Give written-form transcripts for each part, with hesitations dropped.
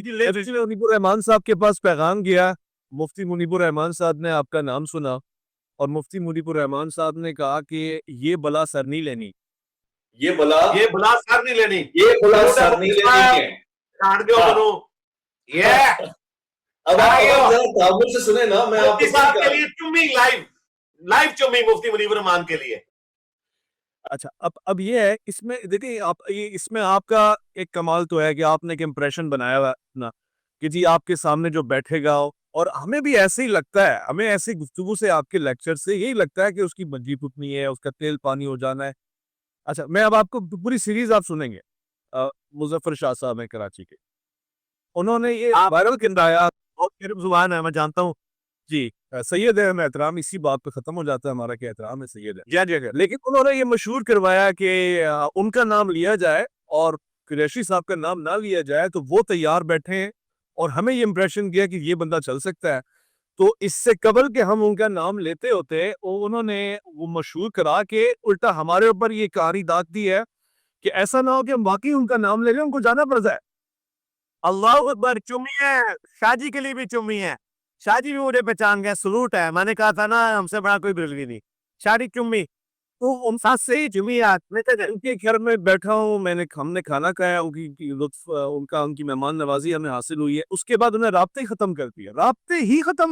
मुनीबुर रहमान साहब के पास पैगाम गया, मुफ्ती मुनीबुर रहमान साहब ने आपका नाम सुना और मुफ्ती मुनीबुर रहमान साहब ने कहा कि ये बला सर नहीं लेनी, ये बला सर नहीं लेनी, ये बला सर नहीं लेनी है। हाँ। ये अब आप जरा ताबूर से सुने ना, मैं मुफ्ती साहब के लिए चुम्मी लाइव चुम्मी मुफ्ती मुनीबुर रहमान के लिए। अच्छा, अब ये है, इसमें देखिए आप, ये इसमें आपका एक कमाल तो है कि आपने एक इम्प्रेशन बनाया हुआ है ना, कि जी आपके सामने जो बैठेगा, और हमें भी ऐसे ही लगता है, हमें ऐसी गुफ्तगू से, आपके लेक्चर से यही लगता है कि उसकी मंजी फुकनी है, उसका तेल पानी हो जाना है। अच्छा, मैं अब आपको पूरी सीरीज आप सुनेंगे। मुजफ्फर शाह साहब हैं कराची के, उन्होंने ये वायरल किंदाया, और मेरे जुबान है, मैं जानता हूँ जी, सैयद है, मैं एहतराम इसी बात पे खत्म हो जाता है हमारा, क्या एहतराम है, सैयद है जगह, लेकिन उन्होंने ये मशहूर करवाया कि उनका नाम लिया जाए और कुरैशी साहब का नाम ना लिया जाए, तो वो तैयार बैठे हैं, और हमें ये इंप्रेशन किया कि ये बंदा चल सकता है। तो इससे कबल के हम उनका नाम लेते होते, उन्होंने वो मशहूर करा के उल्टा हमारे ऊपर ये कहानी दाग दी है कि ऐसा ना हो कि हम वाकई उनका नाम ले लें, उनको जाना पड़ जाए। अल्लाह अकबर, चुम्मी है, शाजी के लिए भी चुम्मी है, शाजी भी मुझे पहचान गया, सलूट है, मैंने कहा था ना हमसे बड़ा कोई बिजली नहीं, शादी चुम्मी, तो उन साथ से ही चुम्मी उनके घर में बैठा हूँ, हमने खाना खाया, उनकी लुत्फ, उनकी मेहमान नवाजी हमें हासिल हुई है, उसके बाद उन्हें राब्ते ही खत्म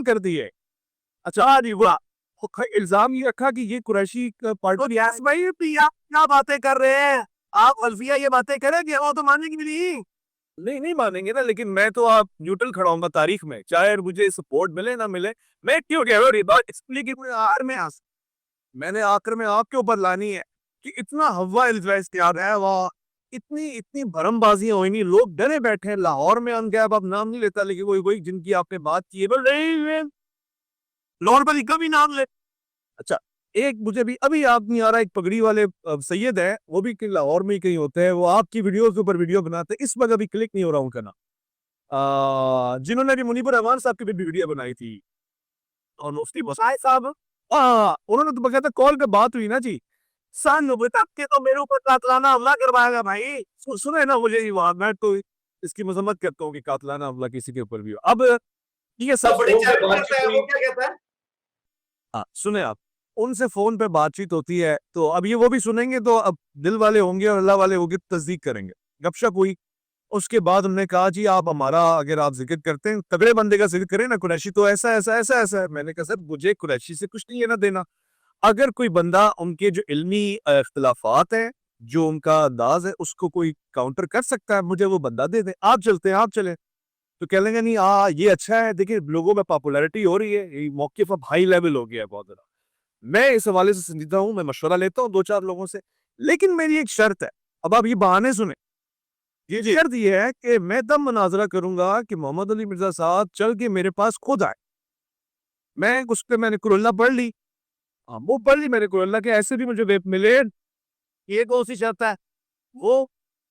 कर दिए। अच्छा जी, वाह, इल्जाम ये रखा कि ये कुरैशी पार्टी। यास भाई आप क्या बातें कर रहे हैं, आप अल्फिया ये बातें करेंगे, वो तो मानेंगे भी नहीं मानेंगे ना, लेकिन मैं तो आप न्यूट्रल खड़ा हूँ तारीख में, चाहे मुझे सपोर्ट मिले ना मिले, मैं क्यों कह रहा हूँ इसलिए कि मैंने आखिर में आपके ऊपर लानी है कि इतना हवा इख्तियार है, वाह, इतनी भरमबाजियां हुई नहीं, लोग डरे बैठे हैं। लाहौर में अनगैब, अब नाम नहीं लेता, लेकिन कोई जिनकी आपने बात की है, बोल नहीं लाहौर पर कभी नाम ले। अच्छा, एक मुझे भी अभी याद नहीं आ रहा, एक पगड़ी वाले सैयद है, वो भी लाहौर में ही कहीं होते हैं, वो आपकी वीडियो के ऊपर वीडियो बनाते हैं, इस वक्त अभी क्लिक नहीं हो रहा उनका नाम, जिन्होंने भी मुनीबुर रहमान साहब की भी वीडियो बनाई थी, और मुफ्ती बसाए साहब, उन्होंने तो बकायदा कॉल पे बात हुई ना जी, तक के तो मेरे ऊपर कातलाना हमला करवाएगा भाई, सुने ना मुझे, मैं तो इसकी मजम्मत करता हूँ कि कातलाना हमला किसी के ऊपर भी हो। अब ये सब वो क्या कहता है, सुने आप, उनसे फोन पे बातचीत होती है, तो अब ये वो भी सुनेंगे, तो अब दिल वाले होंगे और अल्लाह वाले होंगे, तस्दीक करेंगे। गपशप हुई, उसके बाद हमने कहा जी आप हमारा, अगर आप जिक्र करते हैं, तगड़े बंदे का जिक्र करें ना, कुरैशी तो ऐसा ऐसा ऐसा ऐसा है। मैंने कहा सर, मुझे कुरैशी से कुछ नहीं लेना देना, अगर कोई बंदा उनके जो इल्मी इख्तिलाफात है, जो उनका अंदाज है, उसको कोई काउंटर कर सकता है, मुझे वो बंदा दे दे, आप चलते हैं, आप चले। तो कह लेंगे नहीं, ये अच्छा है, देखिए लोगों में पॉपुलैरिटी हो रही है, ये मौके पर हाई लेवल हो गया है बहुत ज्यादा। मैं इस हवाले से संजीदा हूं, मैं मशवरा लेता हूं 2-4 लोगों से, लेकिन मेरी एक शर्त है। अब आप ये बहाने सुने, ये शर्त ये है कि मैं तब मुनाजरा करूंगा कि मोहम्मद अली मिर्जा साहब चल के मेरे पास खुद आए। मैंने कुरल्ला पढ़ ली, वो पढ़ ली मैंने कुरल्ला के, ऐसे भी मुझे वेब मिले। ये कौन सी शर्त है, वो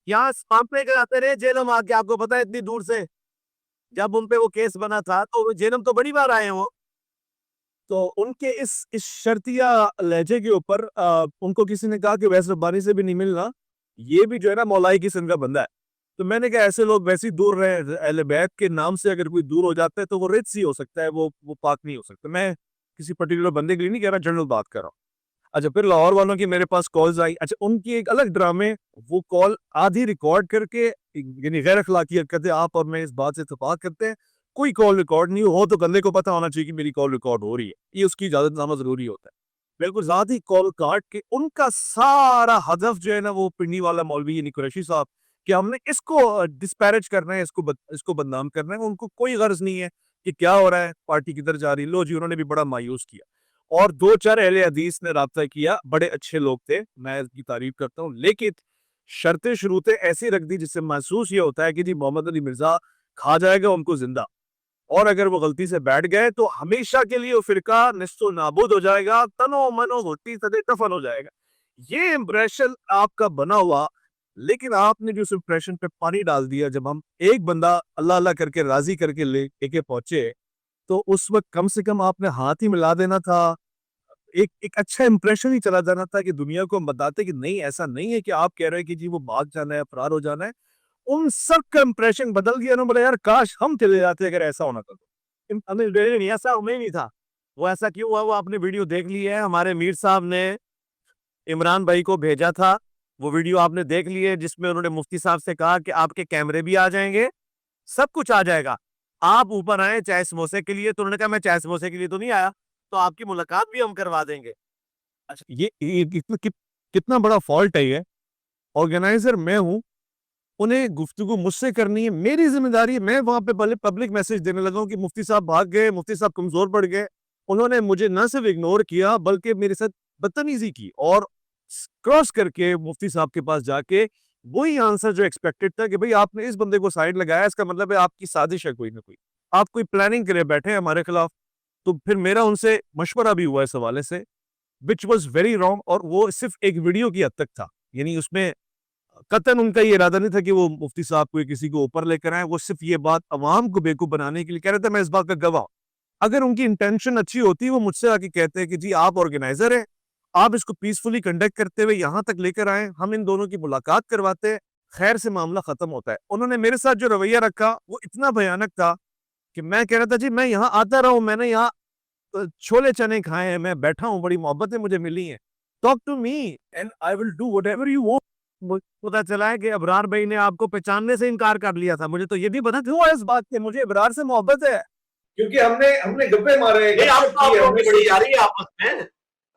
यहाँ सामने के आते रहे जेलम आके, आपको पता है इतनी दूर से, जब उन पे वो केस बना था तो जेलम तो बड़ी बार आए हैं वो, तो उनके इस शर्तिया लहजे के ऊपर उनको किसी ने कहा कि वैस रब्बानी से भी नहीं मिलना, ये भी जो है ना मौलाई किस्म का बंदा है। तो मैंने कहा ऐसे लोग वैसे ही दूर रहे, अहले बैत के नाम से अगर कोई दूर हो जाता है तो वो रिच ही हो सकता है, वो पाक नहीं हो सकता। मैं किसी पर्टिकुलर बंदे के लिए नहीं कह रहा, जनरल बात कर रहा हूँ। अच्छा, फिर लाहौर वालों की मेरे पास कॉल्स आई। अच्छा, उनकी एक अलग ड्रामे, वो कॉल आधी रिकॉर्ड करके, यानी गैर अखलाकी हरकतें, आप और मैं इस बात से इत्तेफाक करते हैं, कोई कॉल रिकॉर्ड नहीं हो तो बंदे को पता होना चाहिए कि मेरी कॉल रिकॉर्ड हो रही है, ये उसकी इजाजत नामा जरूरी होता है। बिल्कुल ज्यादा ही कॉल काट के, उनका सारा हदफ जो है ना, वो पिंडी वाला मौलवी यानी कुरैशी साहब, कि हमने इसको डिस्पैरेज करना है, इसको बदनाम करना है, उनको कोई गर्ज नहीं है कि क्या हो रहा है, पार्टी किधर जा रही है। लो जी, उन्होंने भी बड़ा मायूस किया, और 2-4 अहले हदीस ने राब्ता किया, बड़े अच्छे लोग थे, मैं इसकी तारीफ करता हूँ, लेकिन शर्तें शुरूतें ऐसी रख दी जिससे महसूस ये होता है कि जी मोहम्मद अली मिर्जा खा जाएगा उनको जिंदा, और अगर वो गलती से बैठ गए तो हमेशा के लिए वो फिरका निस्तो नाबूद हो जाएगा, तनो मनो घुट्टी सदे दफन हो जाएगा। ये इंप्रेशन आपका बना हुआ, लेकिन आपने जो उस इंप्रेशन पे पानी डाल दिया, जब हम एक बंदा अल्लाह अल्लाह करके राजी करके लेके पहुंचे, तो उस वक्त कम से कम आपने हाथ ही मिला देना था, एक अच्छा इंप्रेशन ही चला जाना था, कि दुनिया को हम बताते कि नहीं, ऐसा नहीं है कि आप कह रहे हैं कि जी वो भाग जाना है, फरार हो जाना है, ان سب کا امپریشن بدل گیا نا. بولا یار کاش ہم چلے جاتے اگر ایسا ہونا تھا. نہیں ایسا ہمیں نہیں تھا. وہ ایسا کیوں ہوا وہ آپ نے ویڈیو دیکھ لی ہے. ہمارے میر صاحب نے عمران بھائی کو بھیجا تھا, وہ ویڈیو آپ نے دیکھ لی ہے, جس میں انہوں نے مفتی صاحب سے کہا کہ آپ کے کیمرے بھی آ جائیں گے, سب کچھ آ جائے گا, آپ اوپر آئے چائے سموسے کے لیے. تو انہوں نے کہا میں چائے سموسے کے لیے تو نہیں آیا, تو آپ کی ملاقات بھی ہم کروا دیں گے. اچھا یہ کتنا بڑا فالٹ ہے. یہ آرگنائزر میں ہوں, انہیں گفتگو مجھ سے کرنی ہے, میری ذمہ داری ہے. میں وہاں پہ پہلے پبلک میسج دینے لگا ہوں کہ مفتی صاحب بھاگ گئے, مفتی صاحب کمزور پڑ گئے. انہوں نے مجھے نہ صرف اگنور کیا بلکہ میرے ساتھ بدتمیزی کی, اور کراس کر کے مفتی صاحب کے پاس جا کے وہی آنسر جو ایکسپیکٹڈ تھا کہ بھئی آپ نے اس بندے کو سائڈ لگایا, اس کا مطلب ہے آپ کی سازش ہے کوئی نہ کوئی, آپ کوئی پلاننگ کرے بیٹھے ہیں ہمارے خلاف. تو پھر میرا ان سے مشورہ بھی ہوا اس حوالے سے, which was very wrong, اور وہ صرف ایک ویڈیو کی حد تک تھا. یعنی اس میں قطعاً ان کا یہ ارادہ نہیں تھا کہ وہ مفتی صاحب کو کسی کو اوپر لے کر آئیں. وہ صرف یہ بات عوام کو بیوقوف بنانے کے لیے کہہ رہے تھے. میں اس بات کا گواہ. اگر ان کی انٹینشن اچھی ہوتی وہ مجھ سے آ کے کہتے ہیں کہ جی آپ آرگنائزر ہیں, آپ اس کو پیسفلی کنڈکٹ کرتے ہوئے یہاں تک لے کر آئیں, ہم ان دونوں کی ملاقات کرواتے, خیر سے معاملہ ختم ہوتا ہے. انہوں نے میرے ساتھ جو رویہ رکھا وہ اتنا بھیانک تھا کہ میں کہہ رہا تھا جی میں یہاں آتا رہا ہوں, میں نے یہاں چھولے چنے کھائے ہیں, میں بیٹھا ہوں, بڑی محبتیں مجھے ملی ہیں. Talk to me and I will do whatever you want. پتا چلا ہے کہ ابرار بھائی نے آپ کو پہچاننے سے انکار کر لیا تھا. مجھے تو یہ بھی پتا کیوں ہے اس بات کے, مجھے ابرار سے محبت ہے. کیونکہ ہم نے گپے مارے ہیں, نہیں آپ گپ شپ کی, ہم نے بڑی آ رہی ہے آپس میں.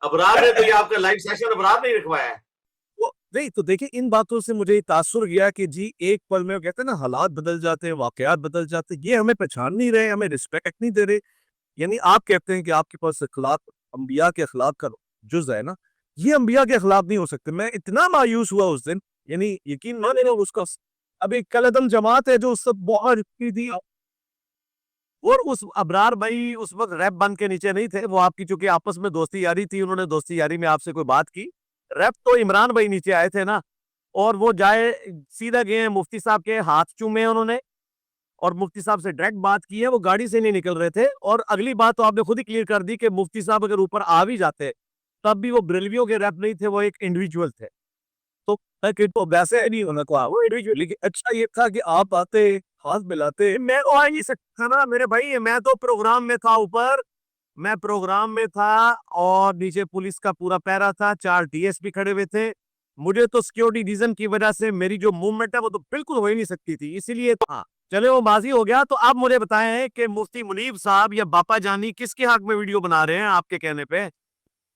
ابرار نے تو یہ آپ کا لائیو سیشن ابرار نہیں رکھوایا ہے. نہیں تو دیکھیں ان باتوں سے مجھے تاثر گیا کہ جی ایک پل میں کہتے ہیں نا حالات بدل جاتے ہیں, واقعات بدل جاتے ہیں, یہ ہمیں پہچان نہیں رہے, ہمیں رسپیکٹ نہیں دے رہے. یعنی آپ کہتے ہیں کہ آپ کے پاس اخلاق انبیاء کے اخلاق کا جز ہے نا, یہ انبیاء کے اخلاق نہیں ہو سکتے. میں اتنا مایوس ہوا اس دن, یعنی یقین مانے نا اس کا. اب ایک کلدم جماعت ہے جو سب بہت تھی, اور اس ابرار بھائی اس وقت ریپ بند کے نیچے نہیں تھے. وہ آپ کی چونکہ آپس میں دوستی یاری تھی, انہوں نے دوستی یاری میں آپ سے کوئی بات کی. ریپ تو عمران بھائی نیچے آئے تھے نا, اور وہ جائے سیدھا گئے مفتی صاحب کے ہاتھ چومے انہوں نے, اور مفتی صاحب سے ڈائریکٹ بات کی ہے. وہ گاڑی سے نہیں نکل رہے تھے. اور اگلی بات تو آپ نے خود ہی کلیئر کر دی کہ مفتی صاحب اگر اوپر آ بھی جاتے تب بھی وہ بریلویوں کے ریپ نہیں تھے, وہ ایک انڈیویجول تھے. تو ویسے نہیں ہونا تھا وہ individual. لیکن اچھا یہ تھا کہ آپ آتے, ہاتھ ملاتے. میں تو آ نہیں سکتا نا میرے بھائی, میں تو پروگرام میں تھا اوپر, میں پروگرام میں تھا, اور نیچے پولیس کا پورا پیرا تھا, 4 DSP بھی کھڑے ہوئے تھے. مجھے تو سیکیورٹی ریزن کی وجہ سے میری جو موومنٹ ہے وہ تو بالکل ہو ہی نہیں سکتی تھی, اسی لیے تھا. چلے وہ ماضی ہو گیا. تو آپ مجھے بتائیں کہ مفتی منیب صاحب یا باپا جانی کس کے حق میں ویڈیو بنا رہے ہیں آپ کے کہنے پہ؟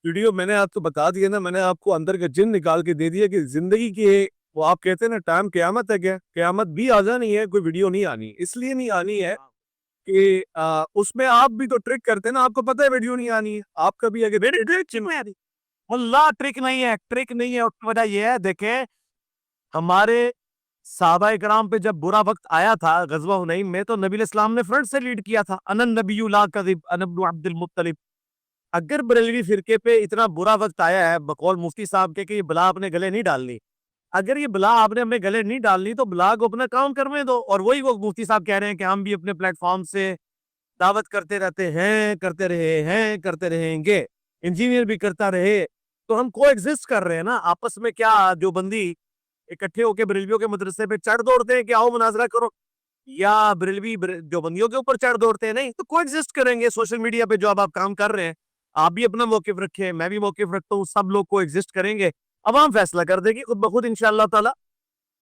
ویڈیو میں نے آپ کو بتا دیا نا, میں نے آپ کو اندر کا جن نکال کے دے دیا کہ زندگی کی وہ آپ کہتے ہیں نا ٹائم قیامت ہے, کیا قیامت بھی آ جانی ہے, کوئی ویڈیو نہیں آنی. اس لیے نہیں آنی ہے کہ اس میں آپ بھی تو ٹرک کرتے ہیں نا, آپ کو پتہ ہے ویڈیو نہیں آنی ہے. آپ کا بھی اگر اللہ ٹرک نہیں ہے, ٹرک نہیں ہے. وجہ یہ ہے دیکھیں ہمارے صحابہ اکرام پہ جب برا وقت آیا تھا غزوہ حنین میں, تو نبی الاسلام نے فرنٹ سے لیڈ کیا تھا. انا النبی لا کذب انا ابن عبد المطلب. اگر بریلوی فرقے پہ اتنا برا وقت آیا ہے بقول مفتی صاحب کے کہ یہ بلا اپنے گلے نہیں ڈالنی, اگر یہ بلا آپ نے اپنے گلے نہیں ڈالنی تو بلا کو اپنا کام کرنے دو. اور وہی وہ مفتی صاحب کہہ رہے ہیں کہ ہم بھی اپنے پلیٹ فارم سے دعوت کرتے رہتے ہیں, کرتے رہے ہیں, کرتے رہیں گے, انجینئر بھی کرتا رہے. تو ہم کو ایگزسٹ کر رہے ہیں نا آپس میں. کیا جو بندی اکٹھے ہو کے بریلویوں کے مدرسے پہ چڑھ دوڑتے ہیں کہ آؤ مناظرہ کرو, یا بریلوی جو بندیوں کے اوپر چڑھ دوڑتے ہیں, نہیں تو کو ایگزسٹ کریں گے. سوشل میڈیا پہ جو اب آپ کام کر رہے ہیں, آپ بھی اپنا موقف رکھیں, میں بھی موقف رکھتا ہوں, سب لوگ کو ایگزسٹ کریں گے. عوام فیصلہ کر دے گی خود بخود انشاءاللہ تعالی.